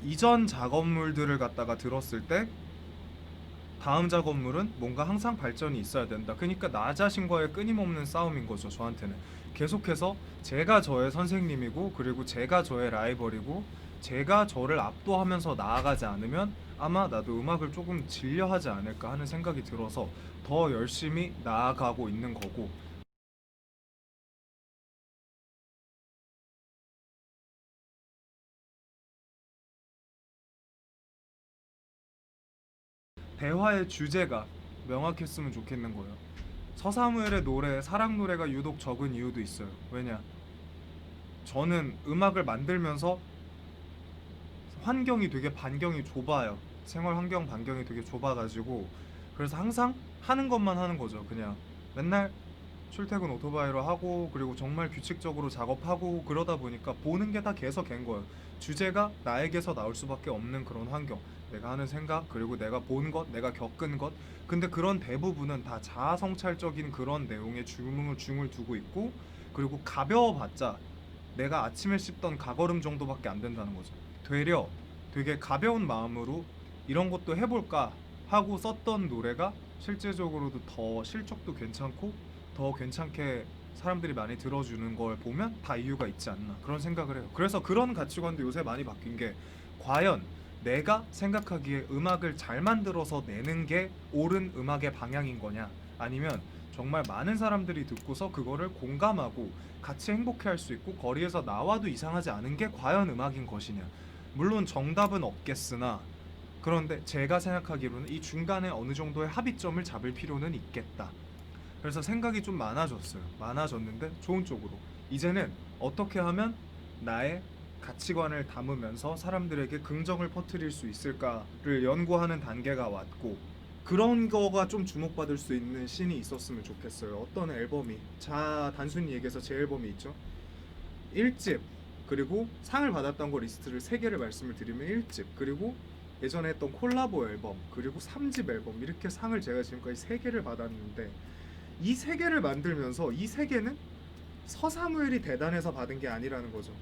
이전 작업물들을 갖다가 들었을 때 다음 작업물은 뭔가 항상 발전이 있어야 된다. 그러니까 나 자신과의 끊임없는 싸움인 거죠, 저한테는. 계속해서 제가 저의 선생님이고, 그리고 제가 저의 라이벌이고, 제가 저를 압도하면서 나아가지 않으면 아마 나도 음악을 조금 질려 하지 않을까 하는 생각이 들어서 더 열심히 나아가고 있는 거고, 대화의 주제가 명확했으면 좋겠는 거예요. 서사무엘의 노래, 사랑 노래가 유독 적은 이유도 있어요. 왜냐? 저는 음악을 만들면서 환경이 되게 반경이 좁아요. 생활 환경 반경이 되게 좁아가지고 그래서 항상 하는 것만 하는 거죠. 그냥 맨날 출퇴근 오토바이로 하고 그리고 정말 규칙적으로 작업하고 그러다 보니까 보는 게 다 개석인 거예요. 주제가 나에게서 나올 수밖에 없는 그런 환경. 내가 하는 생각 그리고 내가 본 것, 내가 겪은 것. 근데 그런 대부분은 다 자아 성찰적인 그런 내용에 중을 두고 있고 그리고 가벼워봤자 내가 아침에 씹던 가거름 정도밖에 안 된다는 거죠. 되려 되게 가벼운 마음으로 이런 것도 해볼까 하고 썼던 노래가 실제적으로도 더 실적도 괜찮고 더 괜찮게 사람들이 많이 들어주는 걸 보면 다 이유가 있지 않나 그런 생각을 해요. 그래서 그런 가치관도 요새 많이 바뀐 게 과연 내가 생각하기에 음악을 잘 만들어서 내는 게 옳은 음악의 방향인 거냐 아니면 정말 많은 사람들이 듣고서 그거를 공감하고 같이 행복해할 수 있고 거리에서 나와도 이상하지 않은 게 과연 음악인 것이냐. 물론 정답은 없겠으나 그런데 제가 생각하기로는 이 중간에 어느 정도의 합의점을 잡을 필요는 있겠다. 그래서 생각이 좀 많아졌어요. 많아졌는데 좋은 쪽으로. 이제는 어떻게 하면 나의 가치관을 담으면서 사람들에게 긍정을 퍼뜨릴 수 있을까를 연구하는 단계가 왔고 그런 거가 좀 주목받을 수 있는 씬이 있었으면 좋겠어요. 어떤 앨범이 자 단순히 얘기해서 제 앨범이 있죠. 1집 그리고 상을 받았던 거 리스트를 3개를 말씀을 드리면 1집 그리고 예전에 했던 콜라보 앨범 그리고 3집 앨범 이렇게 상을 제가 지금까지 3개를 받았는데 이 3개를 만들면서 이 3개는 서사무엘이 대단해서 받은 게 아니라는 거죠.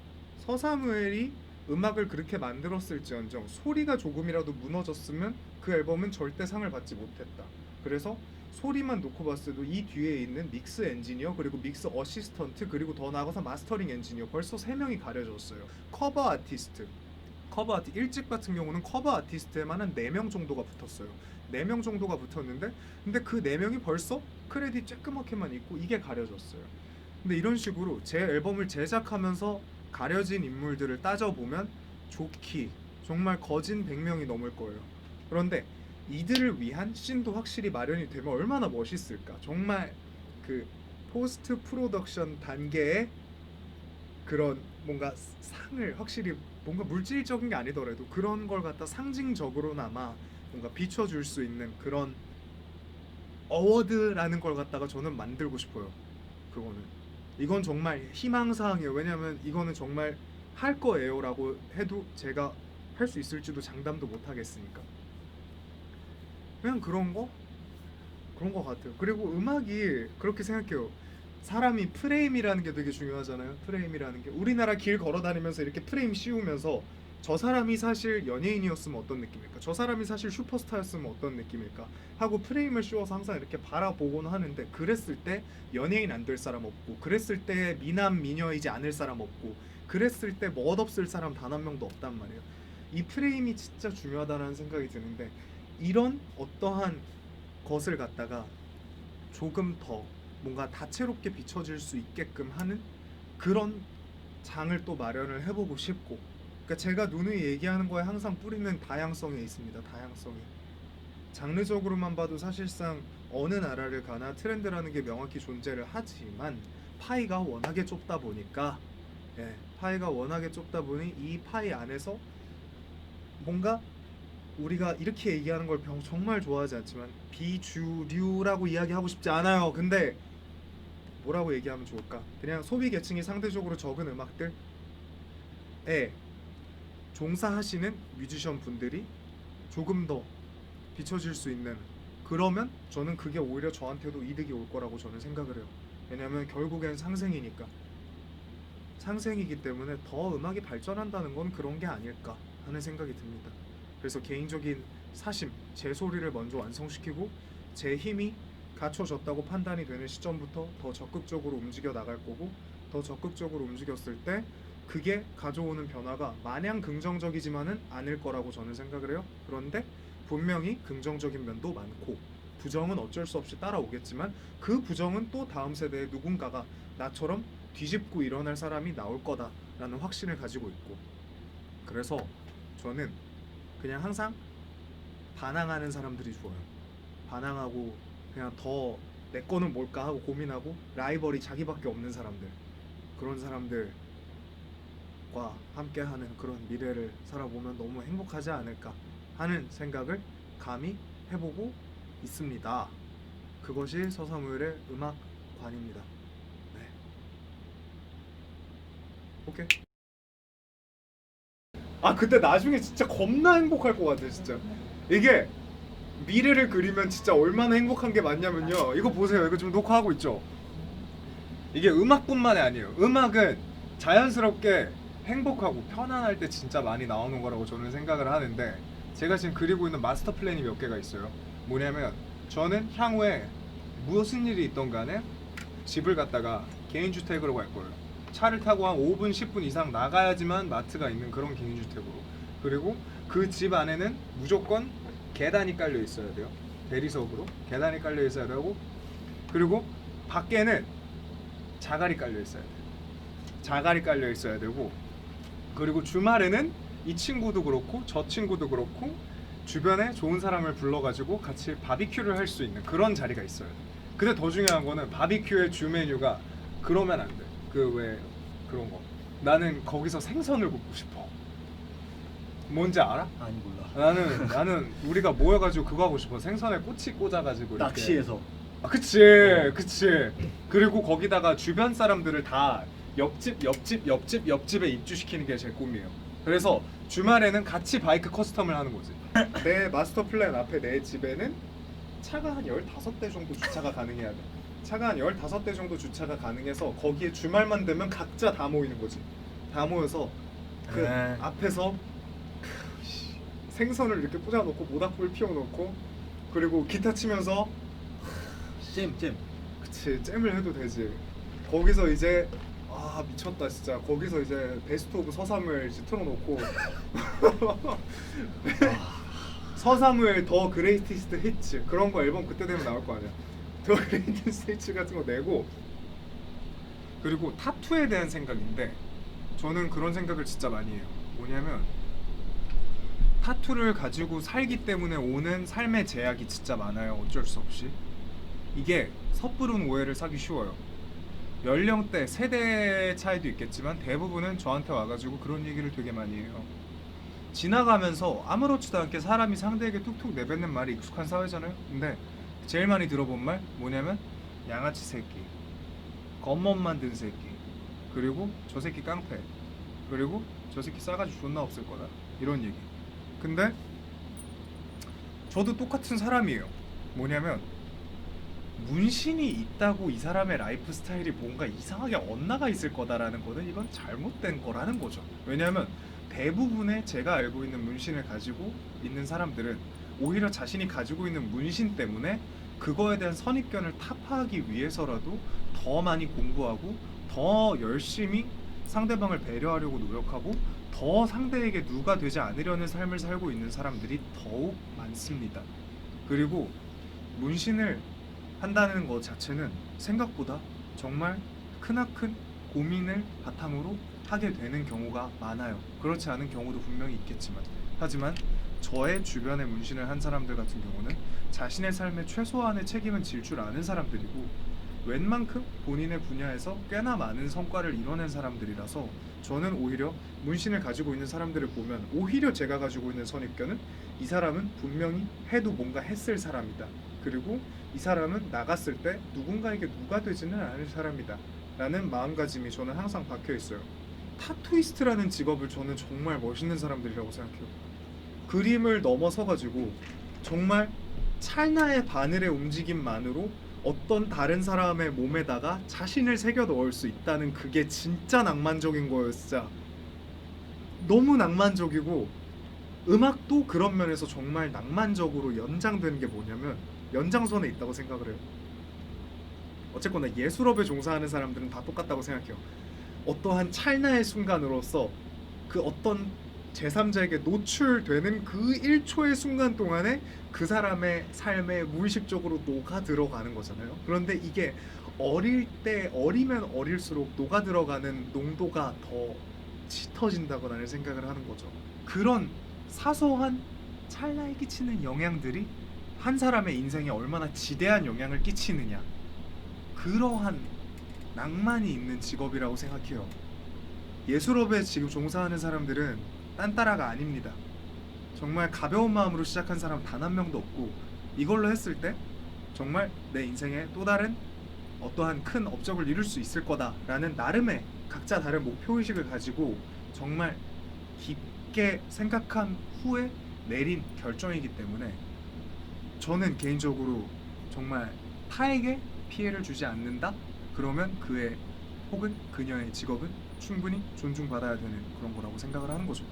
서사무엘이 음악을 그렇게 만들었을지언정 소리가 조금이라도 무너졌으면 그 앨범은 절대 상을 받지 못했다. 그래서 소리만 놓고 봤을 때도 이 뒤에 있는 믹스 엔지니어 그리고 믹스 어시스턴트 그리고 더 나아가서 마스터링 엔지니어 벌써 3명이 가려졌어요. 커버 아티스트 커버 아티 1집 같은 경우는 커버 아티스트에만 한 4명 정도가 붙었어요. 4명 정도가 붙었는데 근데 그 4명이 벌써 크레딧 쬐끄맣게만 있고 이게 가려졌어요. 근데 이런 식으로 제 앨범을 제작하면서 가려진 인물들을 따져보면 좋기 정말 거진 100명이 넘을 거예요. 그런데 이들을 위한 씬도 확실히 마련이 되면 얼마나 멋있을까. 정말 그 포스트 프로덕션 단계의 그런 뭔가 상을 확실히 뭔가 물질적인 게 아니더라도 그런 걸 갖다 상징적으로나마 뭔가 비춰줄 수 있는 그런 어워드라는 걸 갖다가 저는 만들고 싶어요. 그거는 이건 정말 희망사항이에요. 왜냐면 이거는 정말 할 거예요라고 해도 제가 할 수 있을지도 장담도 못 하겠으니까 그냥 그런 거 같아요. 그리고 음악이 그렇게 생각해요. 사람이 프레임이라는 게 되게 중요하잖아요. 프레임이라는 게 우리나라 길 걸어 다니면서 이렇게 프레임 씌우면서 저 사람이 사실 연예인이었으면 어떤 느낌일까? 저 사람이 사실 슈퍼스타였으면 어떤 느낌일까? 하고 프레임을 씌워서 항상 이렇게 바라보곤 하는데 그랬을 때 연예인 안 될 사람 없고 그랬을 때 미남 미녀이지 않을 사람 없고 그랬을 때 멋없을 사람 단 한 명도 없단 말이에요. 이 프레임이 진짜 중요하다는 생각이 드는데 이런 어떠한 것을 갖다가 조금 더 뭔가 다채롭게 비춰질 수 있게끔 하는 그런 장을 또 마련을 해보고 싶고 그러니까 제가 누누이 얘기하는 거에 항상 뿌리는 다양성에 있습니다. 다양성이 장르적으로만 봐도 사실상 어느 나라를 가나 트렌드라는 게 명확히 존재를 하지만 파이가 워낙에 좁다 보니까 파이가 워낙에 좁다 보니 이 파이 안에서 뭔가 우리가 이렇게 얘기하는 걸 정말 좋아하지 않지만 비주류라고 이야기하고 싶지 않아요. 근데 뭐라고 얘기하면 좋을까? 그냥 소비 계층이 상대적으로 적은 음악들에 종사하시는 뮤지션 분들이 조금 더 비춰질 수 있는 그러면 저는 그게 오히려 저한테도 이득이 올 거라고 저는 생각을 해요. 왜냐면 결국엔 상생이니까. 상생이기 때문에 더 음악이 발전한다는 건 그런 게 아닐까 하는 생각이 듭니다. 그래서 개인적인 사심, 제 소리를 먼저 완성시키고 제 힘이 갖춰졌다고 판단이 되는 시점부터 더 적극적으로 움직여 나갈 거고, 더 적극적으로 움직였을 때 그게 가져오는 변화가 마냥 긍정적이지만은 않을 거라고 저는 생각을 해요. 그런데 분명히 긍정적인 면도 많고 부정은 어쩔 수 없이 따라오겠지만 그 부정은 또 다음 세대의 누군가가 나처럼 뒤집고 일어날 사람이 나올 거다라는 확신을 가지고 있고, 그래서 저는 그냥 항상 반항하는 사람들이 좋아요. 반항하고 그냥 더 내 거는 뭘까 하고 고민하고 라이벌이 자기밖에 없는 사람들, 그런 사람들과 함께하는 그런 미래를 살아보면 너무 행복하지 않을까 하는 생각을 감히 해보고 있습니다. 그것이 서사무엘의 음악관입니다. 네. 오케이. 아, 그때 나중에 진짜 겁나 행복할 것 같아 진짜. 이게 미래를 그리면 진짜 얼마나 행복한 게 맞냐면요, 이거 보세요. 이거 지금 녹화하고 있죠. 이게 음악뿐만이 아니에요. 음악은 자연스럽게 행복하고 편안할 때 진짜 많이 나오는 거라고 저는 생각을 하는데, 제가 지금 그리고 있는 마스터 플랜이 몇 개가 있어요. 뭐냐면 저는 향후에 무슨 일이 있던 간에 집을 갖다가 개인주택으로 갈 거예요. 차를 타고 한 5분 10분 이상 나가야지만 마트가 있는 그런 개인주택으로. 그리고 그 집 안에는 무조건 계단이 깔려 있어야 돼요. 대리석으로 계단이 깔려 있어야 되고, 그리고 밖에는 자갈이 깔려 있어야 돼요. 자갈이 깔려 있어야 되고, 그리고 주말에는 이 친구도 그렇고 저 친구도 그렇고 주변에 좋은 사람을 불러가지고 같이 바비큐를 할 수 있는 그런 자리가 있어요. 근데 더 중요한 거는 바비큐의 주 메뉴가 그러면 안 돼. 그 왜 그런 거. 나는 거기서 생선을 굽고 싶어. 뭔지 알아? 아니 몰라. 나는 우리가 모여가지고 그거 하고 싶어. 생선에 꼬치 꽂아가지고 이렇게. 낚시해서. 아, 그치, 그치. 그리고 거기다가 주변 사람들을 다 옆집에 입주시키는 게 제 꿈이에요. 그래서 주말에는 같이 바이크 커스텀을 하는 거지. 내 마스터 플랜 앞에 내 집에는 차가 한 15대 정도 주차가 가능해야 돼. 차가 한 15대 정도 주차가 가능해서 거기에 주말만 되면 각자 다 모이는 거지. 다 모여서 그 네. 앞에서 생선을 이렇게 꽂아놓고 모닥불 피워놓고, 그리고 기타 치면서 잼. 그치, 잼을 해도 되지. 거기서 이제 아 미쳤다 진짜. 거기서 이제 베스트 오브 서사무엘 이제 틀어놓고 서사무엘 더 그레이티스트 히츠 그런 거 앨범 그때 되면 나올 거 아니야. 더 그레이티스트 히츠 같은 거 내고. 그리고 타투에 대한 생각인데, 저는 그런 생각을 진짜 많이 해요. 뭐냐면 타투를 가지고 살기 때문에 오는 삶의 제약이 진짜 많아요. 어쩔 수 없이. 이게 섣부른 오해를 사기 쉬워요. 연령대, 세대 차이도 있겠지만 대부분은 저한테 와가지고 그런 얘기를 되게 많이 해요. 지나가면서 아무렇지도 않게 사람이 상대에게 툭툭 내뱉는 말이 익숙한 사회잖아요. 근데 제일 많이 들어본 말 뭐냐면 양아치 새끼, 겉멋 만든 새끼, 그리고 저 새끼 깡패, 그리고 저 새끼 싸가지 존나 없을 거다, 이런 얘기. 근데 저도 똑같은 사람이에요. 뭐냐면 문신이 있다고 이 사람의 라이프 스타일이 뭔가 이상하게 엇나가 있을 거다라는 거는 이건 잘못된 거라는 거죠. 왜냐하면 대부분의 제가 알고 있는 문신을 가지고 있는 사람들은 오히려 자신이 가지고 있는 문신 때문에 그거에 대한 선입견을 타파하기 위해서라도 더 많이 공부하고 더 열심히 상대방을 배려하려고 노력하고 더 상대에게 누가 되지 않으려는 삶을 살고 있는 사람들이 더욱 많습니다. 그리고 문신을 한다는 것 자체는 생각보다 정말 크나큰 고민을 바탕으로 하게 되는 경우가 많아요. 그렇지 않은 경우도 분명히 있겠지만, 하지만 저의 주변에 문신을 한 사람들 같은 경우는 자신의 삶의 최소한의 책임은 질 줄 아는 사람들이고, 웬만큼 본인의 분야에서 꽤나 많은 성과를 이뤄낸 사람들이라서 저는 오히려 문신을 가지고 있는 사람들을 보면 오히려 제가 가지고 있는 선입견은 이 사람은 분명히 해도 뭔가 했을 사람이다. 그리고 이 사람은 나갔을 때 누군가에게 누가 되지는 않을 사람이다 라는 마음가짐이 저는 항상 박혀 있어요. 타투이스트라는 직업을 저는 정말 멋있는 사람들이라고 생각해요. 그림을 넘어서 가지고 정말 찰나의 바늘의 움직임만으로 어떤 다른 사람의 몸에다가 자신을 새겨 넣을 수 있다는 그게 진짜 낭만적인 거예요. 진짜 너무 낭만적이고 음악도 그런 면에서 정말 낭만적으로 연장되는 게 뭐냐면 연장선에 있다고 생각을 해요. 어쨌거나 예술업에 종사하는 사람들은 다 똑같다고 생각해요. 어떠한 찰나의 순간으로서 그 어떤 제3자에게 노출되는 그 1초의 순간 동안에 그 사람의 삶에 무의식적으로 녹아 들어가는 거잖아요. 그런데 이게 어릴 때 어리면 어릴수록 녹아 들어가는 농도가 더 짙어진다고 나는 생각을 하는 거죠. 그런 사소한 찰나에 끼치는 영향들이 한 사람의 인생에 얼마나 지대한 영향을 끼치느냐, 그러한 낭만이 있는 직업이라고 생각해요. 예술업에 지금 종사하는 사람들은 딴따라가 아닙니다. 정말 가벼운 마음으로 시작한 사람 단 한 명도 없고 이걸로 했을 때 정말 내 인생에 또 다른 어떠한 큰 업적을 이룰 수 있을 거다라는 나름의 각자 다른 목표의식을 가지고 정말 깊게 생각한 후에 내린 결정이기 때문에 저는 개인적으로 정말 타에게 피해를 주지 않는다? 그러면 그의 혹은 그녀의 직업은 충분히 존중받아야 되는 그런 거라고 생각을 하는 거죠.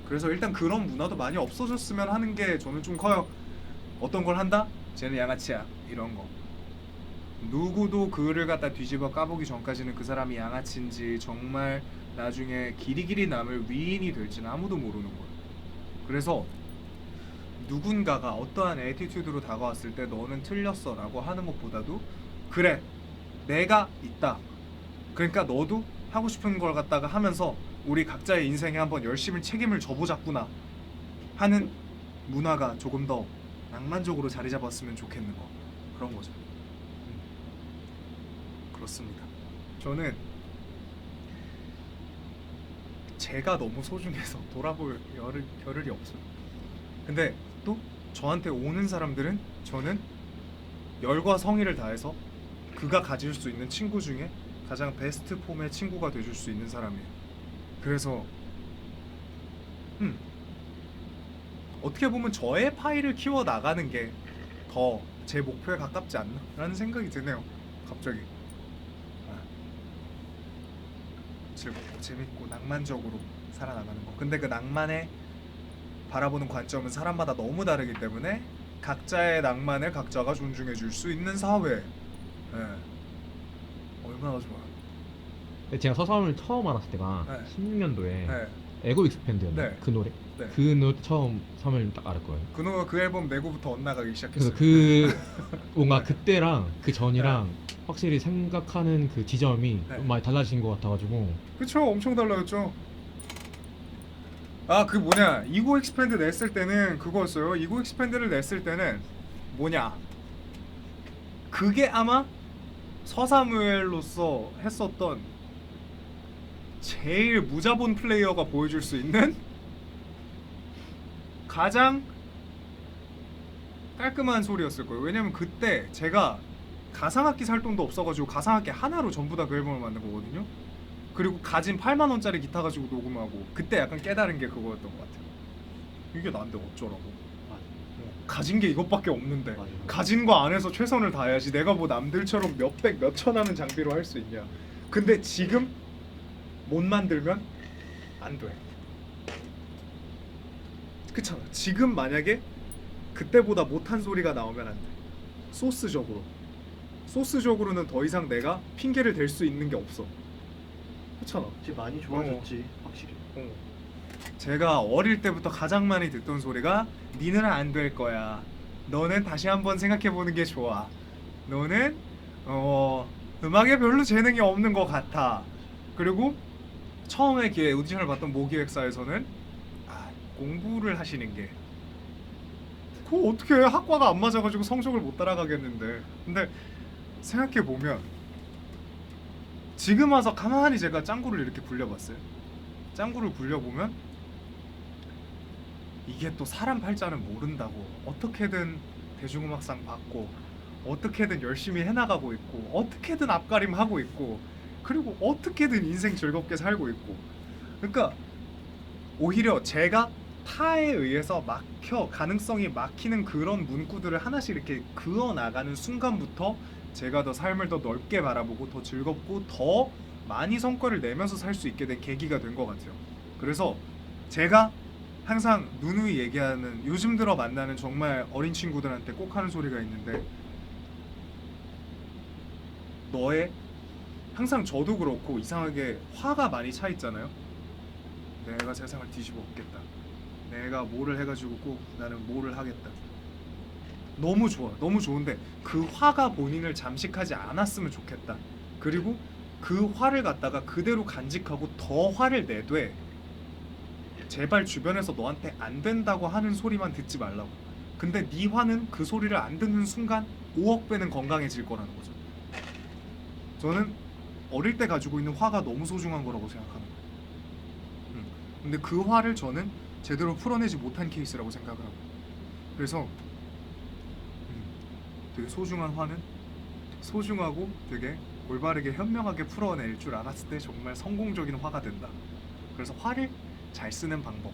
그래서 일단 그런 문화도 많이 없어졌으면 하는 게 저는 좀 커요. 어떤 걸 한다? 쟤는 양아치야. 이런 거. 누구도 그를 갖다 뒤집어 까보기 전까지는 그 사람이 양아치인지 정말 나중에 길이길이 남을 위인이 될지는 아무도 모르는 거예요. 그래서 누군가가 어떠한 애티튜드로 다가왔을 때 너는 틀렸어 라고 하는 것보다도 그래 내가 있다, 그러니까 너도 하고 싶은 걸 갖다가 하면서 우리 각자의 인생에 한번 열심히 책임을 져보자꾸나 하는 문화가 조금 더 낭만적으로 자리 잡았으면 좋겠는 거, 그런 거죠. 그렇습니다. 저는 제가 너무 소중해서 돌아볼 겨를이 없어요. 근데 또 저한테 오는 사람들은 저는 열과 성의를 다해서 그가 가질 수 있는 친구 중에 가장 베스트 폼의 친구가 돼줄 수 있는 사람이에요. 그래서 어떻게 보면 저의 파일을 키워 나가는 게 더 제 목표에 가깝지 않나? 라는 생각이 드네요. 갑자기. 즐겁고 재밌고 낭만적으로 살아나가는 거. 근데 그 낭만에 바라보는 관점은 사람마다 너무 다르기 때문에 각자의 낭만을 각자가 존중해 줄 수 있는 사회. 얼마나 좋아요. 제가 서사를 처음 알았을 때가 네. 16년도에 네. 에고 익스팬드였나? 네. 그 노래? 네. 그 노래 처음 섬을 딱 알을 거예요. 그 앨범 내고부터 엇나가기 시작했어요. 그래서 그 뭔가 그때랑 그 전이랑 확실히 생각하는 그 지점이 네. 좀 많이 달라진 것 같아가지고. 그쵸, 엄청 달라졌죠. 아, 그 뭐냐, 이고 익스팬드 냈을 때는 그거였어요. 이고 익스팬드를 냈을 때는 뭐냐, 그게 아마 서사무엘로서 했었던 제일 무자본 플레이어가 보여줄 수 있는 가장 깔끔한 소리였을 거예요. 왜냐면 그때 제가 가상악기 살 돈도 없어가지고 가상악기 하나로 전부 다 그 앨범을 만든 거거든요. 그리고 가진 8만 원짜리 기타 가지고 녹음하고, 그때 약간 깨달은 게 그거였던 것 같아요. 이게 나한테 어쩌라고. 가진 게 이것밖에 없는데 맞아. 가진 거 안에서 최선을 다해야지. 내가 뭐 남들처럼 몇백 몇천 하는 장비로 할 수 있냐. 근데 지금 못 만들면 안 돼. 그렇잖아. 지금 만약에 그때보다 못한 소리가 나오면 안 돼. 소스적으로는 더 이상 내가 핑계를 댈 수 있는 게 없어. 그렇잖아. 이제 많이 좋아졌지 확실히. 제가 어릴 때부터 가장 많이 듣던 소리가 니는 안 될 거야. 너는 다시 한번 생각해 보는 게 좋아. 너는 음악에 별로 재능이 없는 것 같아. 그리고 처음에 기회 오디션을 봤던 모기획사에서는 공부를 하시는 게, 그거 어떻게 해? 학과가 안 맞아가지고 성적을 못 따라가겠는데. 근데 생각해 보면 지금 와서 가만히 제가 짱구를 이렇게 굴려봤어요. 짱구를 굴려보면 이게 또 사람 팔자는 모른다고. 어떻게든 대중음악상 받고 어떻게든 열심히 해나가고 있고 어떻게든 앞가림 하고 있고 그리고 어떻게든 인생 즐겁게 살고 있고. 그러니까 오히려 제가 타에 의해서 가능성이 막히는 그런 문구들을 하나씩 이렇게 그어 나가는 순간부터 제가 더 삶을 더 넓게 바라보고 더 즐겁고 더 많이 성과를 내면서 살 수 있게 된 계기가 된 것 같아요. 그래서 제가 항상 누누이 얘기하는, 요즘 들어 만나는 정말 어린 친구들한테 꼭 하는 소리가 있는데, 너의, 항상 저도 그렇고 이상하게 화가 많이 차 있잖아요. 내가 세상을 뒤집어 엎겠다, 내가 뭐를 해가지고 꼭 나는 뭐를 하겠다. 너무 좋아, 너무 좋은데 그 화가 본인을 잠식하지 않았으면 좋겠다. 그리고 그 화를 갖다가 그대로 간직하고 더 화를 내되 제발 주변에서 너한테 안 된다고 하는 소리만 듣지 말라고. 근데 네 화는 그 소리를 안 듣는 순간 5억 배는 건강해질 거라는 거죠. 저는 어릴 때 가지고 있는 화가 너무 소중한 거라고 생각하는 거예요. 근데 그 화를 저는 제대로 풀어내지 못한 케이스라고 생각을 하고, 그래서 되게 소중한 화는 소중하고 되게 올바르게 현명하게 풀어낼 줄 알았을 때 정말 성공적인 화가 된다. 그래서 화를 잘 쓰는 방법,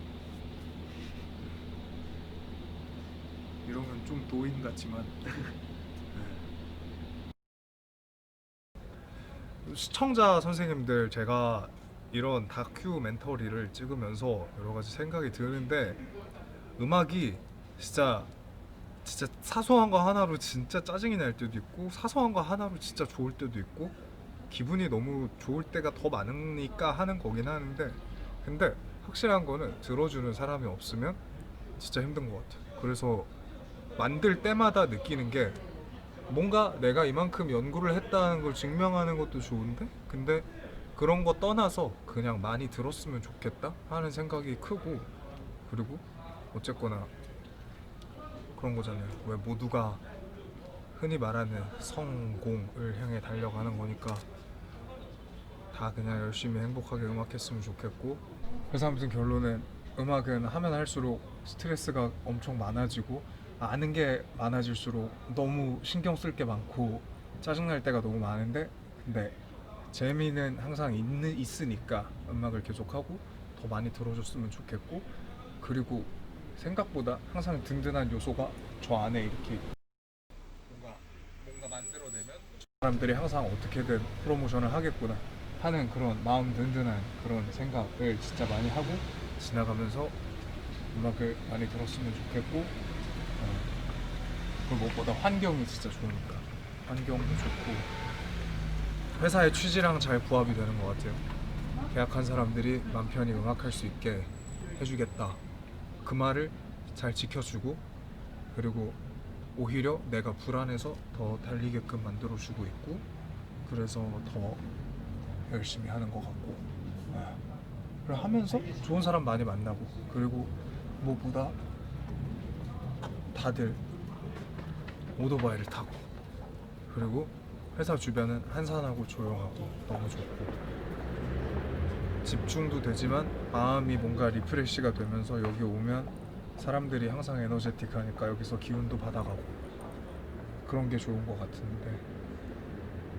이러면 좀 도인 같지만 시청자 선생님들, 제가 이런 다큐멘터리를 찍으면서 여러 가지 생각이 드는데, 음악이 진짜 사소한 거 하나로 진짜 짜증이 날 때도 있고, 사소한 거 하나로 진짜 좋을 때도 있고, 기분이 너무 좋을 때가 더 많으니까 하는 거긴 하는데, 근데 확실한 거는 들어주는 사람이 없으면 진짜 힘든 것 같아요. 그래서 만들 때마다 느끼는 게, 뭔가 내가 이만큼 연구를 했다는 걸 증명하는 것도 좋은데, 근데 그런 거 떠나서 그냥 많이 들었으면 좋겠다 하는 생각이 크고, 그리고 어쨌거나 그런 거잖아요. 왜 모두가 흔히 말하는 성공을 향해 달려가는 거니까 다 그냥 열심히 행복하게 음악했으면 좋겠고. 그래서 아무튼 결론은, 음악은 하면 할수록 스트레스가 엄청 많아지고 아는 게 많아질수록 너무 신경 쓸 게 많고 짜증날 때가 너무 많은데, 근데 재미는 항상 있으니까 음악을 계속하고 더 많이 들어줬으면 좋겠고, 그리고 생각보다 항상 든든한 요소가 저 안에 이렇게 있고, 뭔가 만들어내면 사람들이 항상 어떻게든 프로모션을 하겠구나 하는 그런 마음 든든한 그런 생각을 진짜 많이 하고 지나가면서 음악을 많이 들었으면 좋겠고, 그리고 무엇보다 환경이 진짜 좋으니까 환경도 좋고 회사의 취지랑 잘 부합이 되는 것 같아요. 계약한 사람들이 맘 편히 음악할 수 있게 해주겠다, 그 말을 잘 지켜주고, 그리고 오히려 내가 불안해서 더 달리게끔 만들어주고 있고, 그래서 더 열심히 하는 것 같고, 그리고 하면서 좋은 사람 많이 만나고, 그리고 무엇보다 다들 오토바이를 타고, 그리고 회사 주변은 한산하고 조용하고 너무 좋고, 집중도 되지만 마음이 뭔가 리프레시가 되면서 여기 오면 사람들이 항상 에너제틱하니까 여기서 기운도 받아가고, 그런 게 좋은 것 같은데,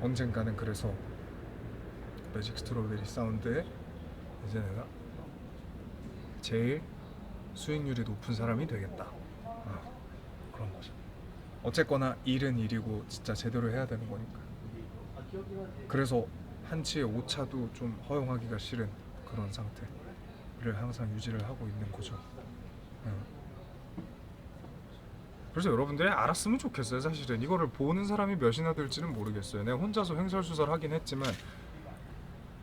언젠가는 그래서 매직 스트로베리 사운드에 이제 내가 제일 수익률이 높은 사람이 되겠다, 그런 거죠. 어쨌거나 일은 일이고 진짜 제대로 해야 되는 거니까. 그래서 한치의 오차도 좀 허용하기가 싫은 그런 상태를 항상 유지를 하고 있는 거죠. 그래서 여러분들이 알았으면 좋겠어요. 사실은 이거를 보는 사람이 몇이나 될지는 모르겠어요. 내가 혼자서 횡설수설 하긴 했지만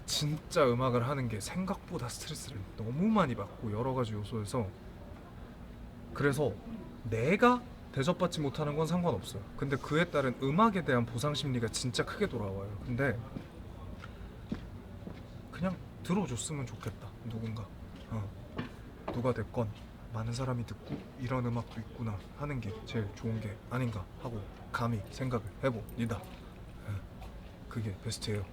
진짜 음악을 하는 게 생각보다 스트레스를 너무 많이 받고, 여러 가지 요소에서. 그래서 내가 대접받지 못하는 건 상관없어요. 근데 그에 따른 음악에 대한 보상 심리가 진짜 크게 돌아와요. 근데 그냥 들어줬으면 좋겠다, 누군가. 누가 됐건 많은 사람이 듣고 이런 음악도 있구나 하는 게 제일 좋은 게 아닌가 하고 감히 생각을 해봅니다. 그게 베스트예요.